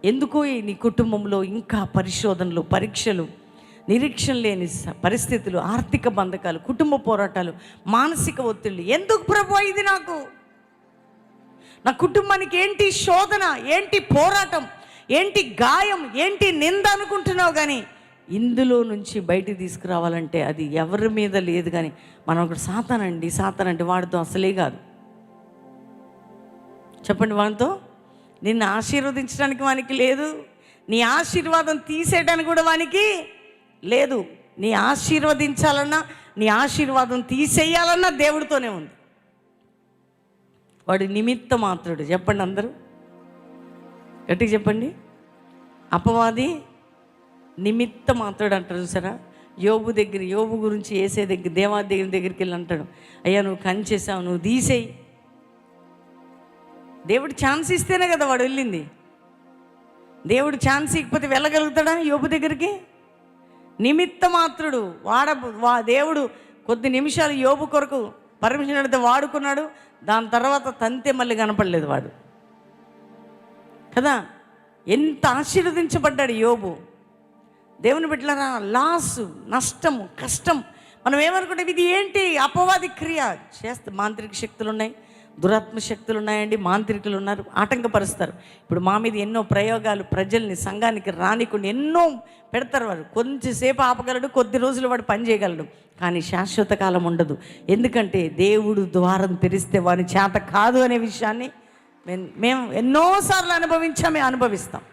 ఎందుకో నీ కుటుంబంలో ఇంకా పరిశోధనలు, పరీక్షలు, నిరీక్షణ లేని పరిస్థితులు, ఆర్థిక బంధకాలు, కుటుంబ పోరాటాలు, మానసిక ఒత్తిళ్ళు. ఎందుకు ప్రభువా ఇది నాకు? నా కుటుంబానికి ఏంటి శోధన, ఏంటి పోరాటం, ఏంటి గాయం, ఏంటి నింద అనుకుంటున్నావు. కానీ ఇందులో నుంచి బయటికి తీసుకురావాలంటే అది ఎవరి మీద లేదు. కానీ మనం ఒకటి సాతానండి వాడితో అసలే కాదు. చెప్పండి, వాడితో నిన్ను ఆశీర్వదించడానికి వానికి లేదు, నీ ఆశీర్వాదం తీసేయడానికి కూడా వానికి లేదు. నీ ఆశీర్వదించాలన్నా, నీ ఆశీర్వాదం తీసేయాలన్నా దేవుడితోనే ఉంది. వాడు నిమిత్త మాత్రుడు. చెప్పండి అందరూ గట్టిగా చెప్పండి. అపవాది నిమిత్త మాత్రుడు అంటారు చూసారా. యోబు గురించి ఏసే దేవాది దగ్గరికి వెళ్ళి అంటాడు, అయ్యా నువ్వు కంచేసావు, నువ్వు తీసేయి. దేవుడు ఛాన్స్ ఇస్తేనే కదా వాడు వెళ్ళింది. దేవుడు ఛాన్స్ ఇకపోతే వెళ్ళగలుగుతాడా యోబు దగ్గరికి? నిమిత్త మాత్రుడు. దేవుడు కొద్ది నిమిషాలు యోబు కొరకు పర్మిషన్ అడిగితే వాడుకున్నాడు. దాని తర్వాత తంతే మళ్ళీ కనపడలేదు వాడు కదా. ఎంత ఆశీర్వదించబడ్డాడు యోబు. దేవుని బిడ్డలారా, లాసు, నష్టము, కష్టం మనం ఏమనుకుంటాం, ఇది ఏంటి అపవాది క్రియ చేస్తే. మాంత్రిక శక్తులు ఉన్నాయి, దురాత్మ శక్తులు ఉన్నాయండి, మాంత్రికులు ఉన్నారు, ఆటంకపరుస్తారు. ఇప్పుడు మా మీద ఎన్నో ప్రయోగాలు, ప్రజల్ని సంఘానికి రానికుండా ఎన్నో పెడతారు. వాడు కొంచెంసేపు ఆపగలడు, కొద్ది రోజులు వాడు పని చేయగలడు, కానీ శాశ్వత కాలం ఉండదు. ఎందుకంటే దేవుడు ద్వారం తెరిస్తే వారి చేత కాదు అనే విషయాన్ని మేము ఎన్నోసార్లు అనుభవించామే, అనుభవిస్తాం.